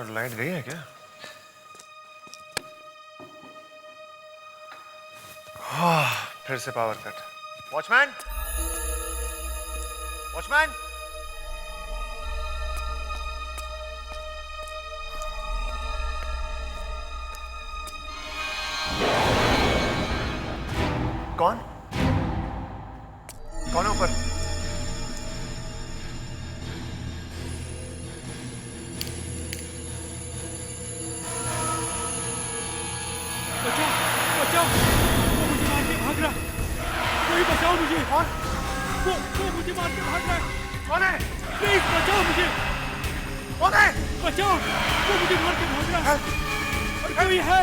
यार लाइट गई है क्या? फिर से पावर कट। वॉचमैन, वॉचमैन, कौन कौन है ऊपर? बचाओ बचाओ, वो मुझे मार के भाग रहा है। कोई बचाओ मुझे। कौन? वो मुझे मार के भाग रहा है। कौन है? प्लीज बचाओ मुझे। कौन है? बचाओ, वो मुझे मार के भाग रहा है। कोई है?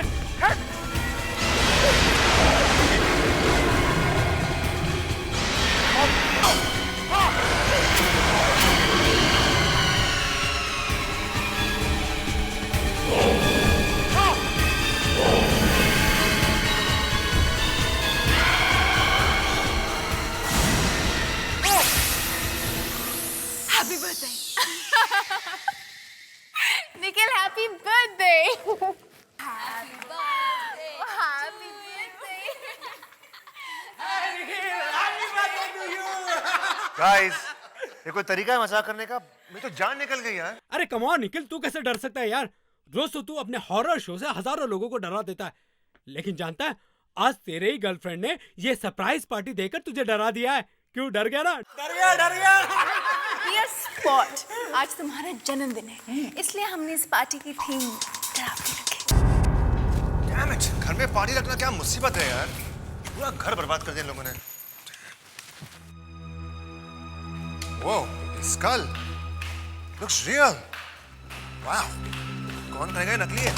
Happy birthday. Nikhil, happy birthday. Happy birthday. Happy birthday. Guys, ये कोई तरीका है मजाक करने का? मेरी तो जान निकल गई यार। अरे कम ऑन निखिल, तू कैसे डर सकता है यार? रोज तो तू अपने हॉरर शो से हजारों लोगों को डरा देता है, लेकिन जानता है आज तेरे ही गर्लफ्रेंड ने ये सरप्राइज पार्टी देकर तुझे डरा दिया है। क्यों डर गया ना? डर गया। Dear Spot, आज तुम्हारा जन्मदिन है, इसलिए हमने इस पार्टी की थीम डरावनी रखी। Damn it, घर में पानी रखना क्या मुसीबत है यार। पूरा घर बर्बाद कर दिया इन लोगों ने। Whoa, skull looks real. Wow, कौन कहेगा ये नकली है?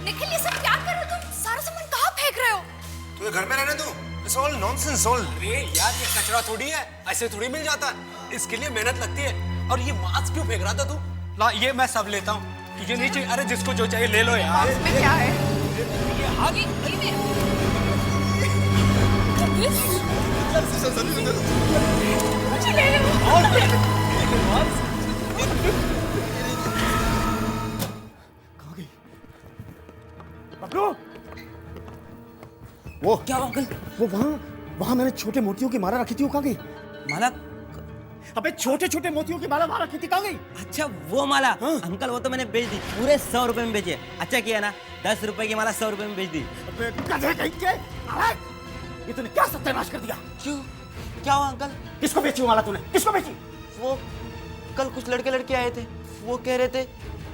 निखिल, ये सब क्या कर रहे हो तुम? सारा सामान कहाँ फेंक रहे हो? तू घर में रहने दो। It's all nonsense, all. अरे यार, ये कचरा थोड़ी है, ऐसे थोड़ी मिल जाता है। इसके लिए मेहनत लगती है। और ये मास्क क्यों फेंक रहा था तू? ला, ये मैं सब लेता हूँ। तुझे नहीं चाहिए? अरे जिसको जो चाहिए ले लो यार। इसमें क्या है? ये हाथ मुझे ले लो। वो क्या अंकल? वो वहाँ मैंने छोटे मोतियों की माला रखी थी, वो कहाँ गई? माला? अबे छोटे छोटे मोतियों की माला वहाँ रखी थी, कहाँ गई? अच्छा वो माला। हाँ। अंकल वो तो मैंने बेच दी, पूरे 100 रुपए में बेचे। अच्छा किया ना, 10 रुपए की माला 100 रुपए में बेच दी। अबे गधे कहीं के! नालायक! ये तूने क्या सत्यानाश कर दिया? क्यों? क्या हुआ अंकल? किसको बेची वो माला तूने? किसको बेची? वो कल कुछ लड़के लड़के आए थे, वो कह रहे थे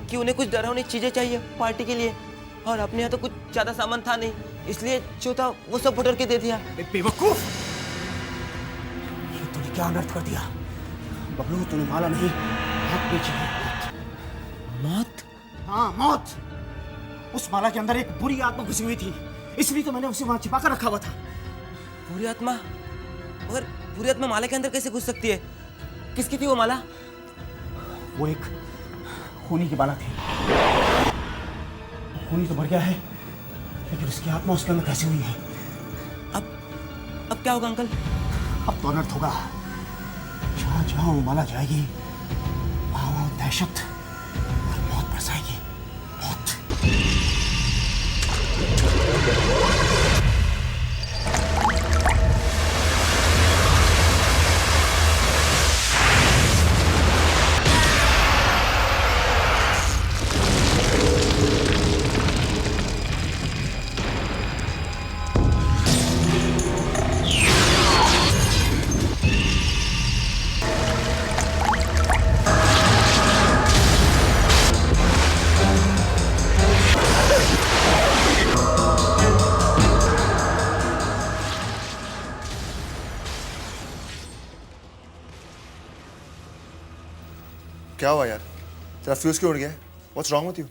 कि उन्हें कुछ डरावनी चीजें चाहिए पार्टी के लिए, और अपने यहाँ तो कुछ ज्यादा सामान था नहीं, इसलिए जो था वो सब बटोर के दे दिया। बेवकूफ! ये तूने क्या अनर्थ कर दिया? बबलू, तूने माला नहीं, मौत बेची है। मौत? हाँ, मौत। उस माला के अंदर एक बुरी आत्मा घुसी हुई थी, इसलिए तो मैंने उसे वहां छिपा कर रखा हुआ था। बुरी आत्मा? और बुरी आत्मा माला के अंदर कैसे घुस सकती है? किसकी थी वो माला? वो एक खूनी की माला थी। खूनी तो मर गया है, लेकिन उसकी आत्मा उसके अंदर फंसी हुई है। अब क्या होगा अंकल? अब तो अनर्थ होगा। जहाँ जहाँ वो माला जाएगी, वहाँ वहाँ दहशत और मौत बरसाएगी। मौत। क्या हुआ यार? तेरा फ्यूज क्यों उड़ गया? What's wrong with you?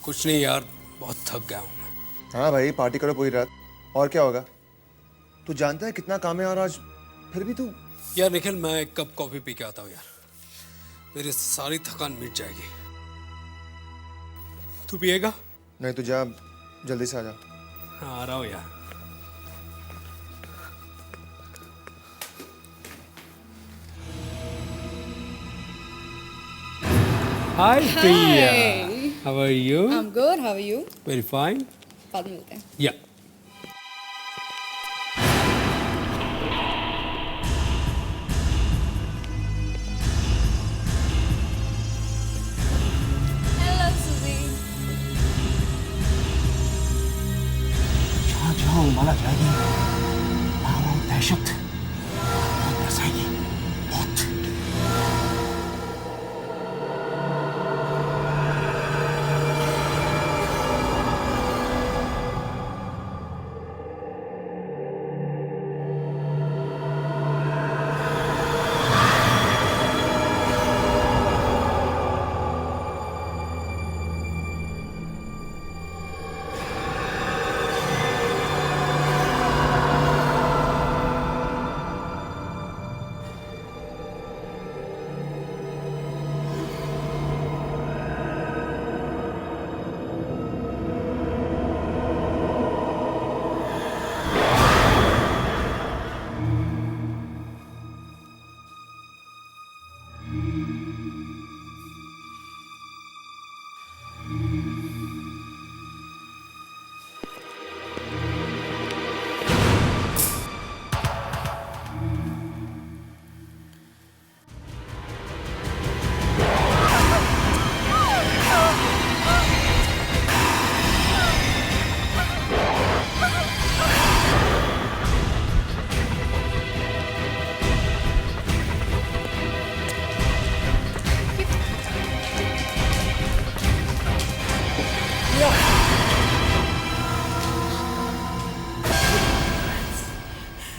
कुछ नहीं यार, बहुत थक गया हूँ मैं। हाँ भाई, पार्टी करो पूरी रात, और क्या होगा? तू जानता है कितना काम है, और आज फिर भी तू। यार निखिल, मैं एक कप कॉफी पी के आता हूँ यार, मेरी सारी थकान मिट जाएगी। तू पिएगा? नहीं, तू जा, जल्दी से आ जा। हाँ, आ रहा हूँ यार। Hi, Priya. How are you? I'm good. How are you? Very fine. बाद में मिलते हैं. Yeah. Hello, Suzy. जहाँ जहाँ उमाला जाएगी वहाँ दहशत बहुत बरसाएगी, बहुत।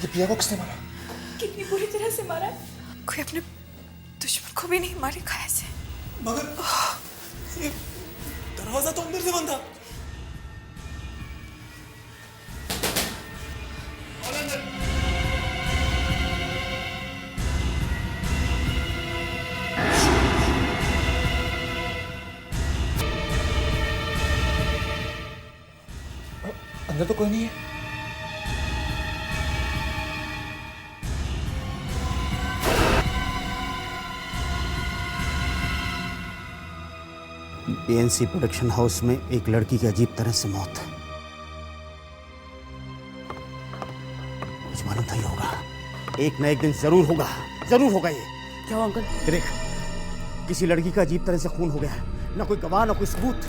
ये प्रिया को किसने मारा? कितनी बुरी तरह से मारा है? कोई अपने दुश्मन को भी नहीं मारेगा ऐसे. मगर ये दरवाजा तो अंदर से बंद था. अंदर तो कोई नहीं है. एएनसी प्रोडक्शन हाउस में एक लड़की की अजीब तरह से मौत. मुझे मालूम था ये होगा, एक न एक दिन जरूर होगा, जरूर होगा ये. क्या हुआ अंकल? देख, किसी लड़की का अजीब तरह से खून हो गया है. ना कोई गवाह, ना कोई सबूत.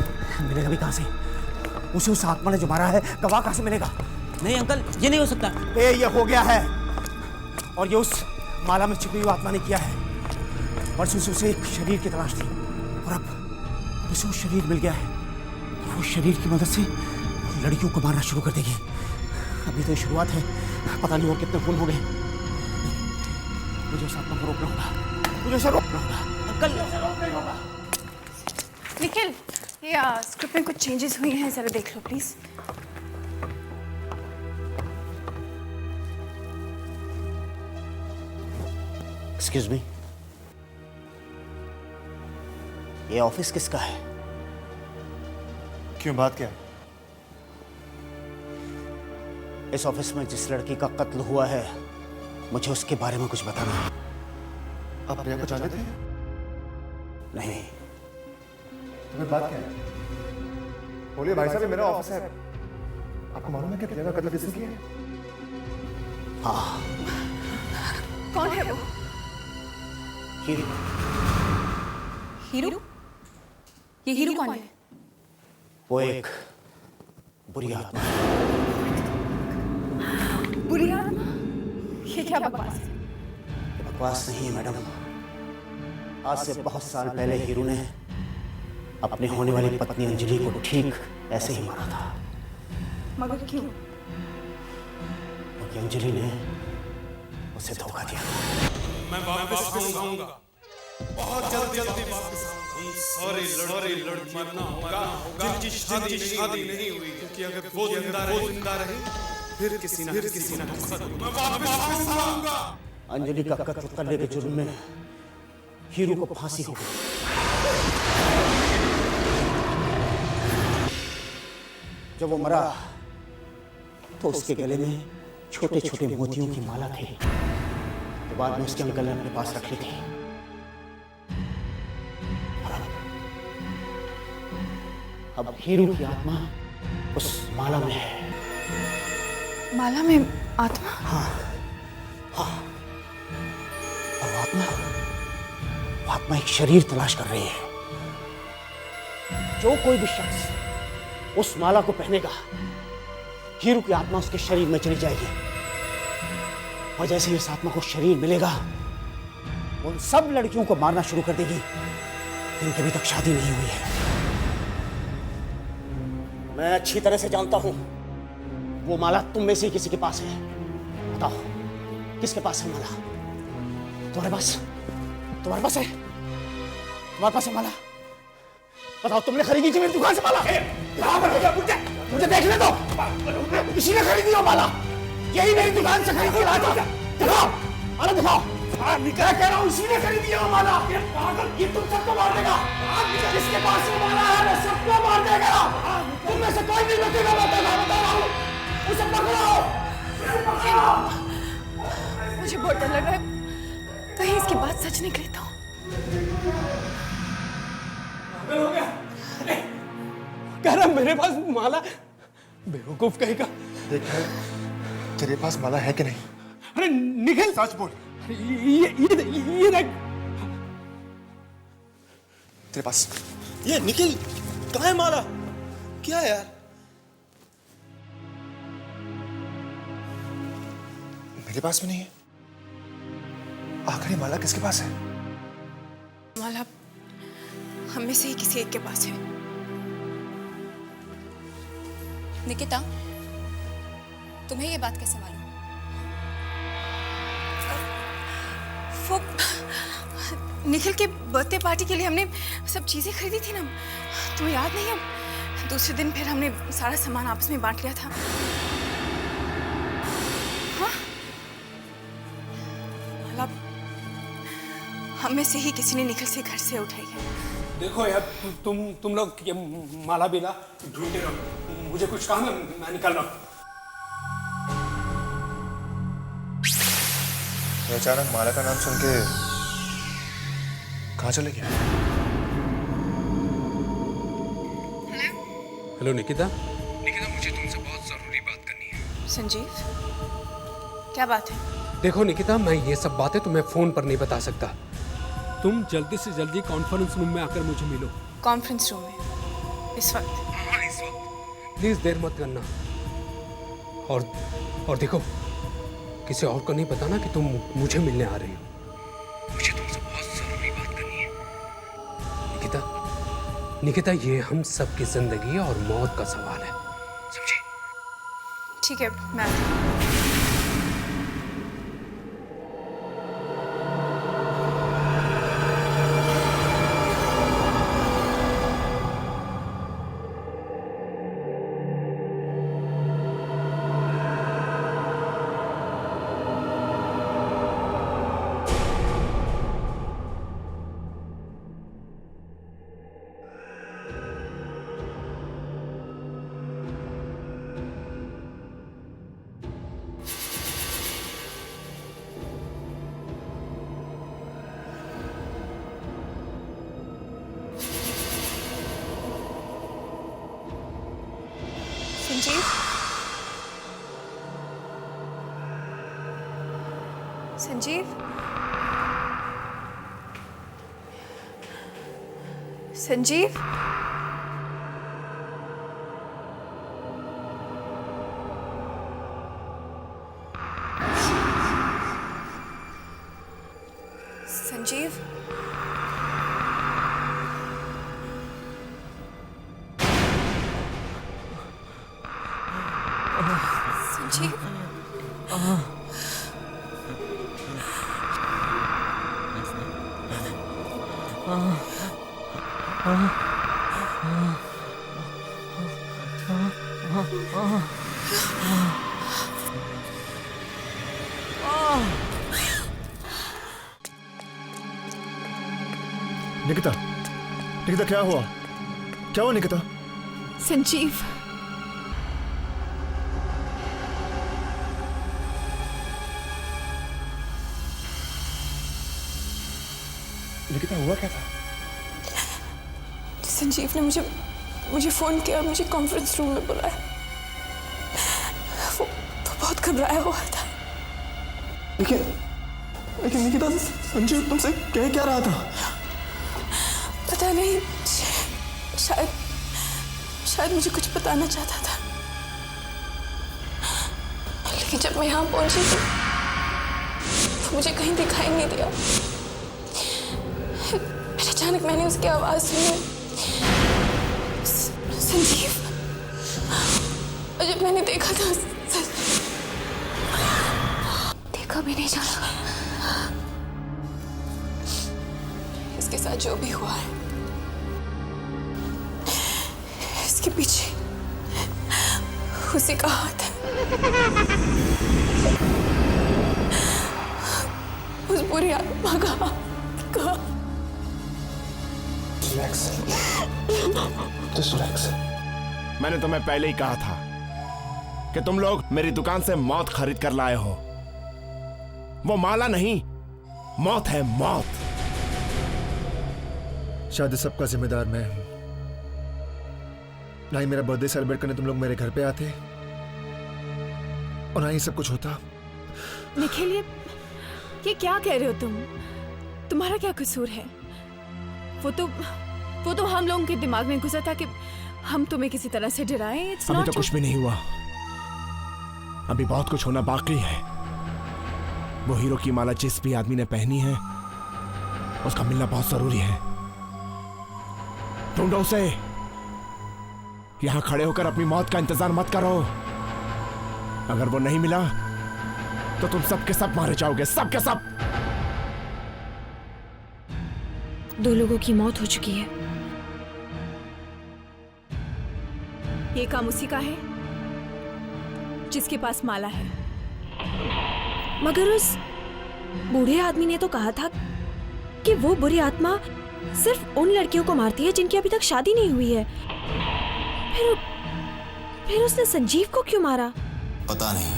मिलेगा भी कहाँ से? उसे उस आत्मा ने जो मारा है, गवाह कहाँ से मिलेगा? नहीं अंकल, ये नहीं हो सकता. ये हो गया है, और ये उस माला में छिपी हुई आत्मा ने किया है. परसों से उसे एक शरीर की तलाश थी, और अब उसे वो शरीर मिल गया है. वो शरीर की मदद से लड़कियों को मारना शुरू कर देगी. अभी तो ये शुरुआत है, पता नहीं और कितने खून हो गए. मुझे उस आत्मा को रोकना होगा, मुझे उसे रोकना होगा. अंकल, निखिल, ये स्क्रिप्ट में कुछ चेंजेस हुई हैं, जरा देख लो प्लीज. एक्सक्यूज मी, ये ऑफिस किसका है? क्यों, बात क्या है? इस ऑफिस में जिस लड़की का कत्ल हुआ है, मुझे उसके बारे में कुछ बताना है. आप प्रिया को जानते थे? नहीं. तुम्हें बात क्या है? बोलिए भाई साहब, ये मेरा ऑफिस है. आपको मालूम है कि प्रिया का कत्ल किसने किया है? हाँ, कौन है वो? हीरू. हीरू? ये हीरू कौन है? वो एक बुरी आत्मा है. बुरी आत्मा? ये क्या बकवास है? बकवास नहीं है मैडम. आज से बहुत साल पहले हीरू ने अपने होने वाली पत्नी अंजलि को ठीक ऐसे ही मारा था. मगर क्यों? क्योंकि अंजलि ने उसे धोखा दिया. मैं वापस आऊंगा, बहुत जल्दी वापस आऊंगा. सारी लड़की मरना होगा जिनकी शादी नहीं हुई, क्योंकि अगर वो जिंदा रहे फिर किसी ना मैं वापस आऊंगा. अंजलि का कत्ल करने के जुर्म में हीरू को फांसी हो गई. जब वो मरा तो उसके गले में छोटे छोटे मोतियों की माला थी, तो बाद में उसके अंकल ने अपने पास रख ली थी. अब हीरू की आत्मा उस माला में है। माला में आत्मा? और वो आत्मा एक शरीर तलाश कर रही है। जो कोई भी शख्स उस माला को पहनेगा, हीरू की आत्मा उसके शरीर में चली जाएगी। और जैसे ही इस आत्मा को शरीर मिलेगा, वो उन सब लड़कियों को मारना शुरू कर देगी जिनकी अभी तक शादी नहीं हुई है। मैं अच्छी तरह से जानता हूं वो माला तुम में से किसी के पास है। बताओ, किसके पास है माला? तुम्हारे पास है? तुम्हारे पास है माला? बताओ, तुमने खरीदी थी मेरी दुकान से माला? मुझे देखने दो, किसी ने खरीदी हो माला? यही मेरी दुकान से खरीद के लाया था। दिखाओ, माला दिखाओ। क्या कह रहा हूँ, इसी ने खरीदी है वो माला। ये तुम सबको मार देगा। जिसके पास वो माला है वो सबको मार देगा। तुम में से कोई नहीं बचेगा, मैं बता रहा हूँ। उसे पकड़ो। मुझे बहुत डर लग रहा है, कहीं इसकी बात सच निकले तो। कह रहा मेरे पास माला, बेवकूफ कहेगा। देख तेरे पास माला है कि नहीं? अरे निखिल, सच बोल। ये देख तेरे पास ये निखिल, कहाँ है माला? क्या है यार? मेरे पास भी नहीं है। आखिरी माला किसके पास है? माला हम में से ही किसी एक के पास है। निकिता, तुम्हें ये बात कैसे मालूम? वो निखिल के बर्थडे पार्टी के लिए हमने सब चीजें खरीदी थी ना, तुम्हें याद नहीं है? दूसरे दिन फिर हमने सारा सामान आपस में बांट लिया था। हाँ? माला हम में से ही किसी ने निखिल से घर से उठाई है। देखो यार, तुम लोग ये माला बिना ढूंढते रहो, मुझे कुछ काम है, मैं निकल रहा हूँ। अचानक माला का नाम सुन के कहाँ चले गया? हेलो निकिता, मुझे तुमसे बहुत जरूरी बात करनी है। संजीव, क्या बात है? देखो निकिता, मैं ये सब बातें तुम्हें फोन पर नहीं बता सकता। तुम जल्दी से जल्दी कॉन्फ्रेंस रूम में आकर मुझे मिलो। कॉन्फ्रेंस रूम में इस वक्त? प्लीज देर मत करना। और देखो, किसी और को नहीं बताना कि तुम मुझे मिलने आ रही हो। मुझे तुमसे बहुत जरूरी बात करनी है। निकिता, ये हम सबकी जिंदगी और मौत का सवाल है, समझी? ठीक है, मैं आती हूँ। संजीव, संजीव, संजीव, संजीव, संजीव, निकिता, निकिता क्या हुआ? क्या हुआ निकिता? संजीव, निकिता हुआ क्या था? संजीव ने मुझे मुझे फ़ोन किया और मुझे कॉन्फ्रेंस रूम में बुलाया। वो बहुत घबराया हुआ था। लेकिन निकिता, संजीव तुमसे कह क्या रहा था? पता नहीं, शायद मुझे कुछ बताना चाहता था, लेकिन जब मैं यहाँ पहुंची तो मुझे कहीं दिखाई नहीं दिया। फिर अचानक मैंने उसकी आवाज सुनी, संजीव। और जब मैंने देखा तो देखा भी नहीं जाना। इसके साथ जो भी हुआ है, इसके पीछे उसी का हाथ है। उस बुरी आत्मा का। मैंने तुम्हें पहले ही कहा था कि तुम लोग मेरी दुकान से मौत खरीद कर लाए हो। वो माला नहीं, मौत है, मौत। शायद सबका जिम्मेदार मैं हूं। ना ही मेरा बर्थडे सेलिब्रेट करने तुम लोग मेरे घर पे आते और ना ही सब कुछ होता। निखिल, ये क्या कह रहे हो तुम? तुम्हारा क्या कसूर है? वो तो हम लोगों के दिमाग में घुसा था कि हम तुम्हें किसी तरह से डराएं। अभी तो कुछ भी नहीं हुआ, अभी बहुत कुछ होना बाकी है। वो हीरो की माला जिस भी आदमी ने पहनी है, उसका मिलना बहुत जरूरी है। ढूंढो उसे। यहां खड़े होकर अपनी मौत का इंतजार मत करो। अगर वो नहीं मिला तो तुम सब के सब मारे जाओगे, सब के सब। 2 लोगों की मौत हो चुकी है। ये काम उसी का है जिसके पास माला है। मगर उस बूढ़े आदमी ने तो कहा था कि वो बुरी आत्मा सिर्फ उन लड़कियों को मारती है जिनकी अभी तक शादी नहीं हुई है। फिर उसने संजीव को क्यों मारा? पता नहीं,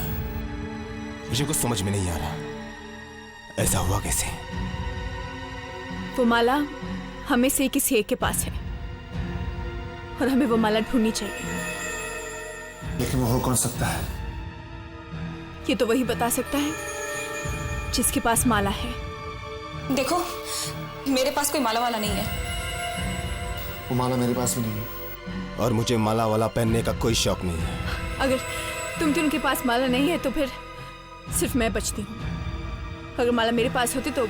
मुझे कुछ समझ में नहीं आ रहा। ऐसा हुआ कैसे? वो माला हमें से किसी एक के पास है और हमें वो माला ढूंढनी चाहिए। लेकिन वो हो कौन सकता है? ये तो वही बता सकता है जिसके पास माला है। देखो, मेरे पास कोई माला वाला नहीं है। वो माला मेरे पास भी नहीं है। और मुझे माला वाला पहनने का कोई शौक नहीं है। अगर तुम उनके पास माला नहीं है तो फिर सिर्फ मैं बचती हूँ। अगर माला मेरे पास होती तो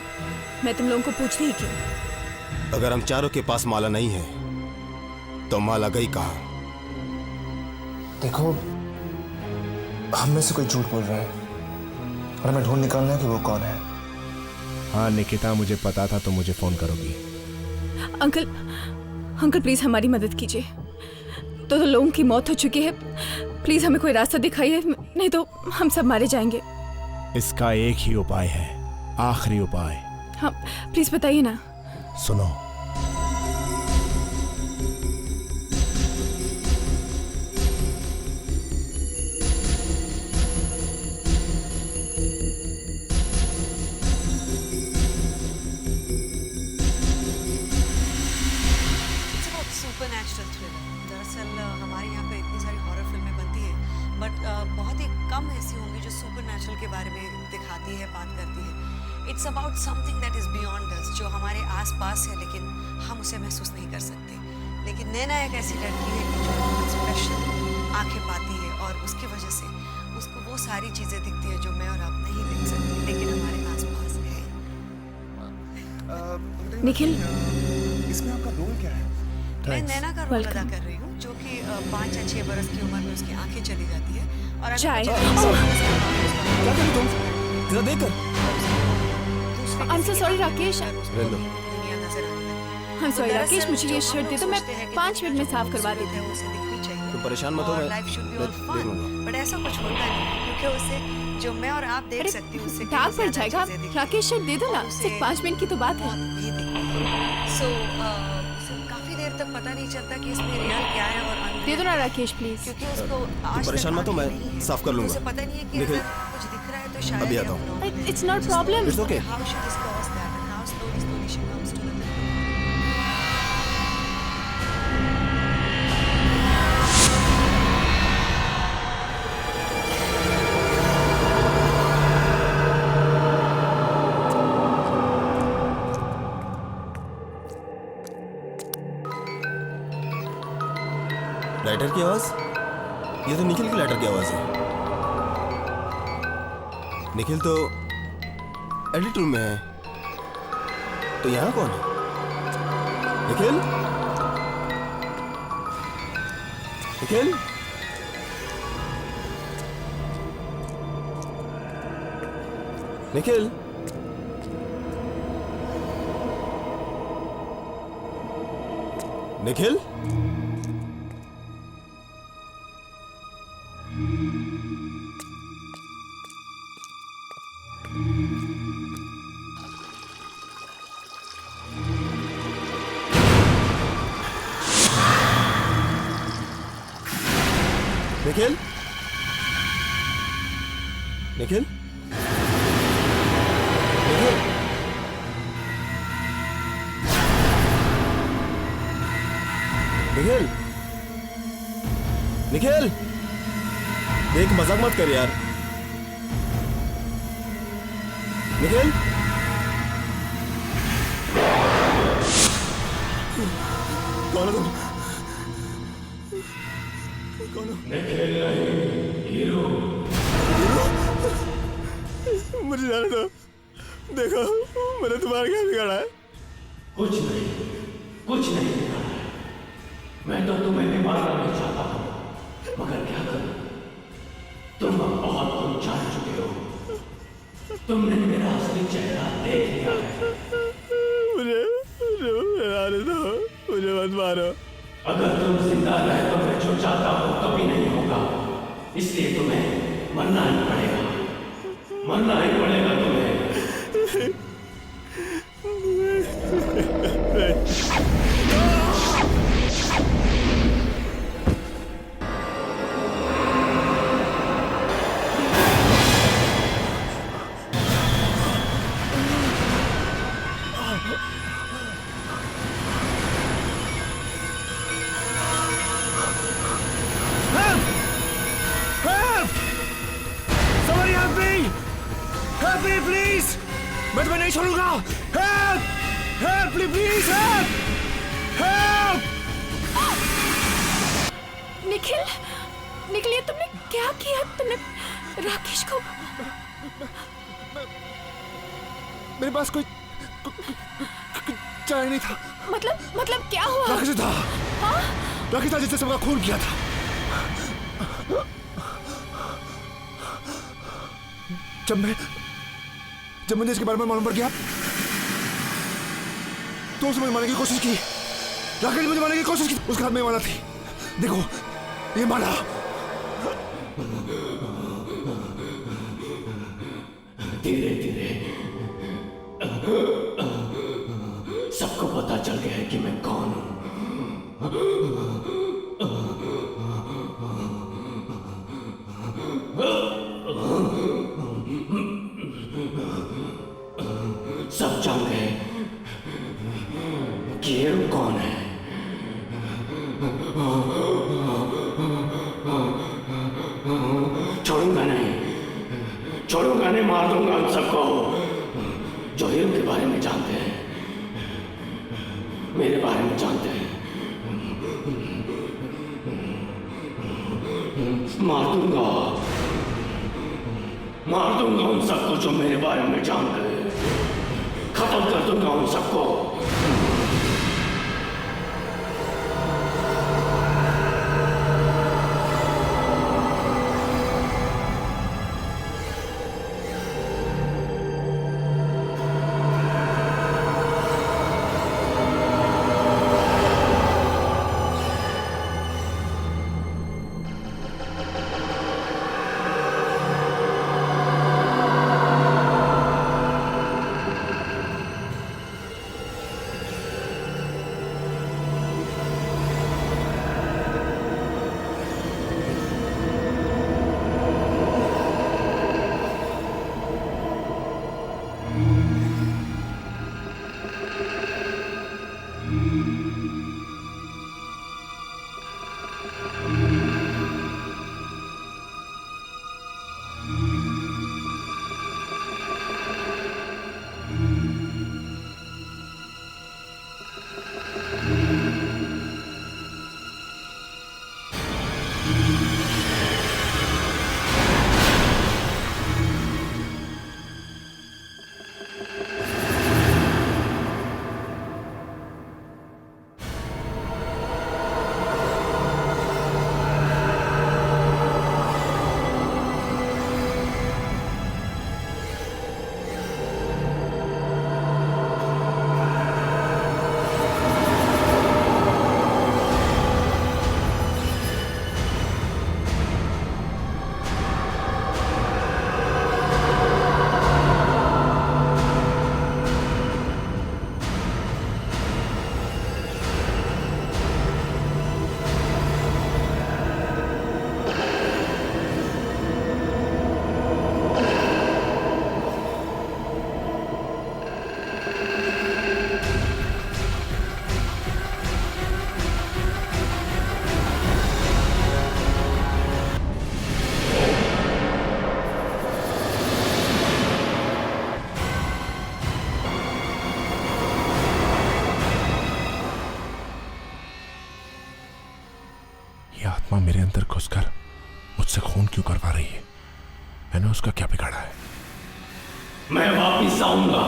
मैं तुम लोगों को पूछती ही क्यों। अगर हम चारों के पास माला नहीं है तो माला गई कहाँ? देखो, हम में से कोई झूठ बोल रहा है और हमें ढूंढ निकालना है कि वो कौन है। हाँ निकिता, मुझे पता था तुम मुझे फोन करोगी। अंकल प्लीज हमारी मदद कीजिए। तो लोगों की मौत हो चुकी है, प्लीज हमें कोई रास्ता दिखाइए, नहीं तो हम सब मारे जाएंगे। इसका एक ही उपाय है, आखिरी उपाय। हाँ प्लीज बताइए ना। सुनो। Supernatural thriller. दरअसल हमारे यहाँ पे इतनी सारी हॉरर फिल्में बनती हैं, बट बहुत ही कम ऐसी होंगी जो सुपरनैचुरल के बारे में दिखाती है, बात करती है। It's about something that is beyond अस, जो हमारे आसपास है लेकिन हम उसे महसूस नहीं कर सकते। लेकिन नैना एक ऐसी लड़की है कि जो बहुत स्पेशल आंखें पाती है और उसकी वजह से उसको वो सारी चीज़ें दिखती है जो मैं और आप नहीं देख सकते, लेकिन हमारे आसपास है। निखिल, इसमें आपका रोल क्या है? मैं नैना का रोल अदा कर रही हूँ, जो कि 5 या 6 बरस की उम्र में उसकी आंखें चली जाती है और चाय। I'm so sorry Rakesh. I'm sorry Rakesh, मुझे ये शर्ट दे दो, मैं 5 मिनट में साफ करवा देती हूँ। तुम परेशान मत हो, मैं देख लूंगा। बट ऐसा कुछ होता नहीं, क्योंकि उसे जो मैं और आप देख सकती हूँ उससे दाग पड़ जाएगा। राकेश शर्ट दे दो ना, सिर्फ 5 मिनट की तो बात है। सो काफी देर तक पता नहीं चलता कि इसमें रियल क्या है और दे दो ना राकेश प्लीज। क्योंकि उसको आज परेशान मत हो, मैं साफ कर लूंगा। उसे पता नहीं है कि अगर कुछ दिख रहा है तो शायद अभी आता हूँ। It's not problem. It's okay. How should this cause that and how slowly she comes to the writer की आवाज? ये तो निखिल की लेटर की आवाज है। निखिल तो एडिट रूम में है, तो यहाँ कौन है? निखिल? निखिल? निखिल? निखिल? निखिल? निखिल? निखिल? निखिल? निखिल? देख, मजाक मत कर यार। निखिल? कौन हो तुम? कौन हो? निखिल नहीं, हीरो। मुझे जाने दो। देखो, मैंने तुम्हारा क्या बिगाड़ा है? कुछ नहीं, कुछ नहीं बिगाड़ा है। मैं तो तुम्हें भी मारना नहीं चाहता हूँ, मगर क्या करूं? तुम अब बहुत कुछ जान चुके हो। तुमने मेरा असली चेहरा देख लिया है। मुझे आने दो, मुझे मत मारो। अगर तुम जिंदा रहे तो मैं जो चाहता हूँ कभी नहीं होगा, इसलिए तुम्हें मरना ही पड़ेगा। मरना ही पड़ेगा तुम्हें। Somebody help me! Help me, please! मैं तुम्हें नहीं छोड़ूंगा! Help! Help me, please! Help! Help! Nikhil, Nikhil, ये तुमने क्या किया? तुमने राकेश को... मेरे पास कोई चाय नहीं था। मतलब क्या हुआ? राकेश था। हाँ? राकेश था जिसने सबका खून किया था। जब मुझे इसके बारे में मालूम पड़ गया तो उसने मुझे मारने की कोशिश की। राकेश ने मुझे मारने की कोशिश की। उसके हाथ में माला थी। देखो, ये माला। धीरे धीरे सबको पता चल गया है कि मैं कौन हूं। सब जान गए कि ये कौन है। छोड़ूंगा नहीं, मार दूंगा उन सबको जो हीरो के बारे में जानते हैं, मेरे बारे में जानते हैं। मार दूंगा उन सबको जो मेरे बारे में जानते हैं। खत्म कर दूंगा उन सबको। आत्मा मेरे अंदर घुसकर मुझसे खून क्यों करवा रही है? मैंने उसका क्या बिगाड़ा है? मैं वापिस आऊंगा।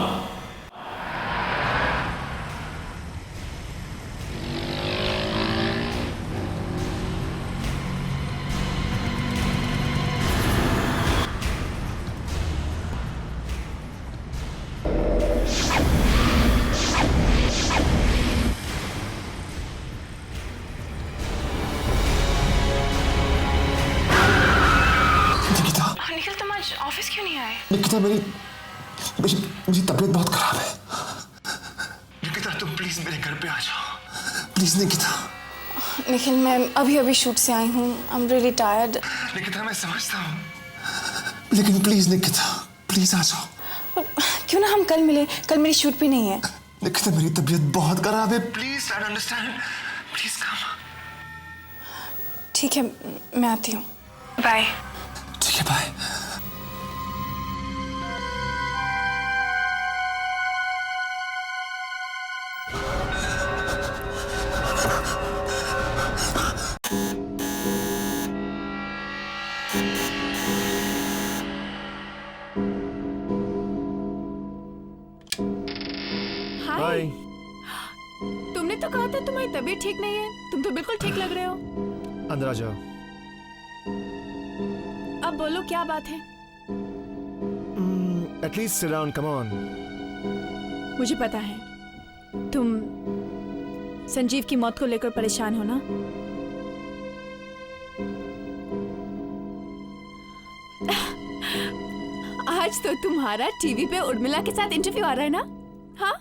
निखिल, तुम आज ऑफिस क्यों नहीं आए? निकिता, मेरी तबीयत बहुत खराब है। निकिता, तुम प्लीज मेरे घर पे आ जाओ, प्लीज निकिता। निखिल, मैं अभी शूट से आई हूँ। I am really tired. Nikita, मैं समझता हूँ, लेकिन प्लीज निकिता, प्लीज आ जाओ। क्यों ना हम कल मिले? कल मेरी शूट भी नहीं है। निकिता, मेरी तबीयत बहुत खराब है, please try to understand, please come. ठीक है, मैं आती हूँ। बाय। ठीक है, बाय। हाय। तुमने तो कहा था तुम्हारी तबीयत ठीक नहीं है। तुम तो बिल्कुल ठीक लग रहे हो। अंदर आ जाओ। अब बोलो, क्या बात है? At least sit down, come on. मुझे पता है तुम संजीव की मौत को लेकर परेशान हो ना। आज तो तुम्हारा टीवी पे उर्मिला के साथ इंटरव्यू आ रहा है ना? हाँ,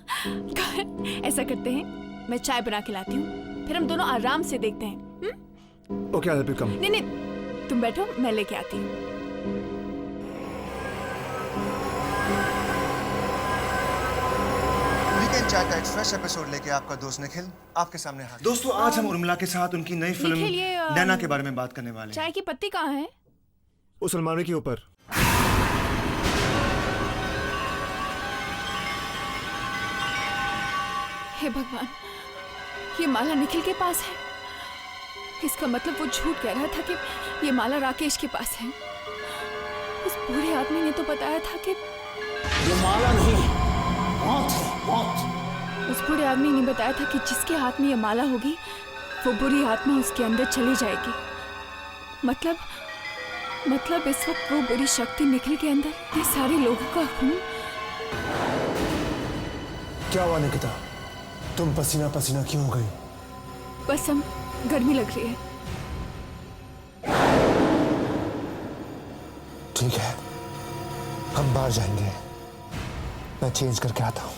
ऐसा करते हैं, मैं चाय बना के लाती हूँ, फिर हम दोनों आराम से देखते हैं। Okay, I will come. नहीं, तुम बैठो, मैं लेके आती हूँ। वीकेंड चाय का एक फ्रेश एपिसोड लेके आपका दोस्त निखिल आपके सामने हाजिर। दोस्तों, आज हम उर्मिला के साथ उनकी नई फिल्म निखिल, ये, नैना के बारे में बात करने वाले हैं। चाय की पत्ती कहाँ है? उस अलमारी के ऊपर। हे भगवान, ये माला निखिल के पास है। इसका मतलब वो झूठ कह रहा था कि ये माला राकेश के पास है। उस बूढ़े आदमी ने तो बताया था कि ये माला नहीं, मौत है, मौत। उस बूढ़े आदमी ने बताया था कि जिसके हाथ में ये माला होगी वो बुरी आत्मा उसके अंदर चली जाएगी। मतलब इस वक्त वो बुरी शक्ति निखिल के अंदर ये सारे लोगों का खून। क्या हुआ निकिता, तुम पसीना पसीना क्यों हो गई? बस हम गर्मी लग रही है। ठीक है, हम बाहर जाएंगे, मैं चेंज करके आता हूँ।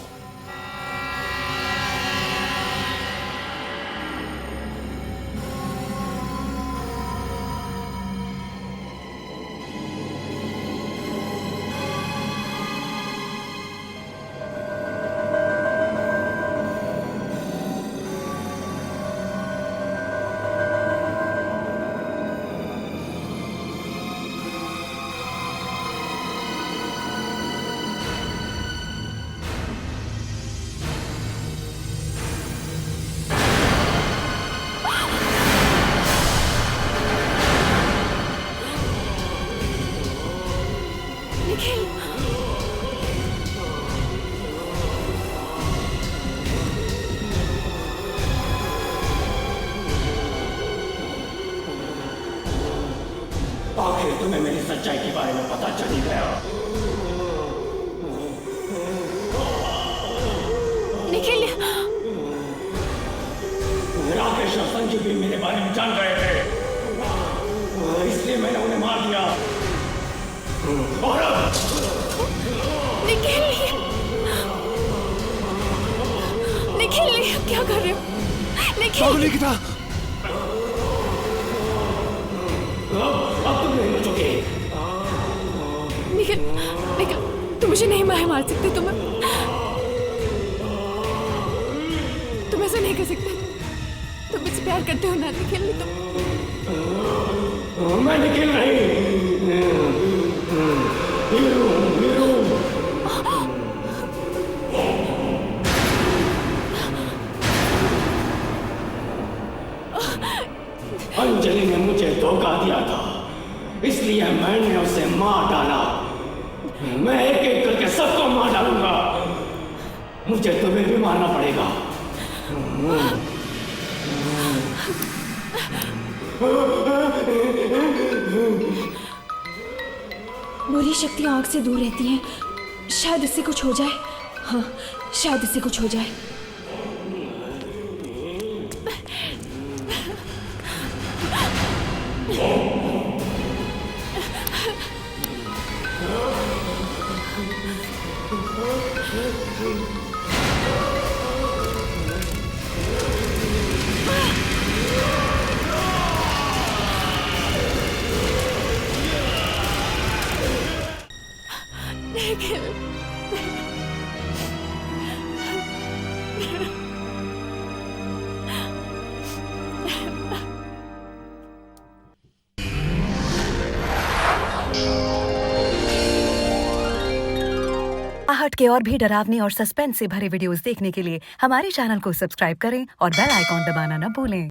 आखिर तुम्हें मेरी सच्चाई के बारे में पता चल ही गया। निखिल, राकेश और संजीव भी मेरे बारे में जान रहे थे, इसलिए मैंने उन्हें मार दिया। निखिल, क्या कर रहे हो? निखिल, अब तुम नहीं बचोगे। निखिल, तुम मुझे नहीं मार सकते। तुम ऐसा नहीं कर सकते। तुम मुझसे प्यार करते हो ना निखिल? मैं निखिल नहीं, अंजलि ने मुझे इसलिए मैंने उसे मार डाला। मैं एक एक करके सबको मार डालूंगा। मुझे तुम्हें भी मारना पड़ेगा। बुरी शक्तियां आग से दूर रहती हैं। शायद इससे कुछ हो जाए। हाँ, शायद इससे कुछ हो जाए। आहट के और भी डरावने और सस्पेंस से भरे वीडियोस देखने के लिए हमारे चैनल को सब्सक्राइब करें और बेल आइकॉन दबाना न भूलें।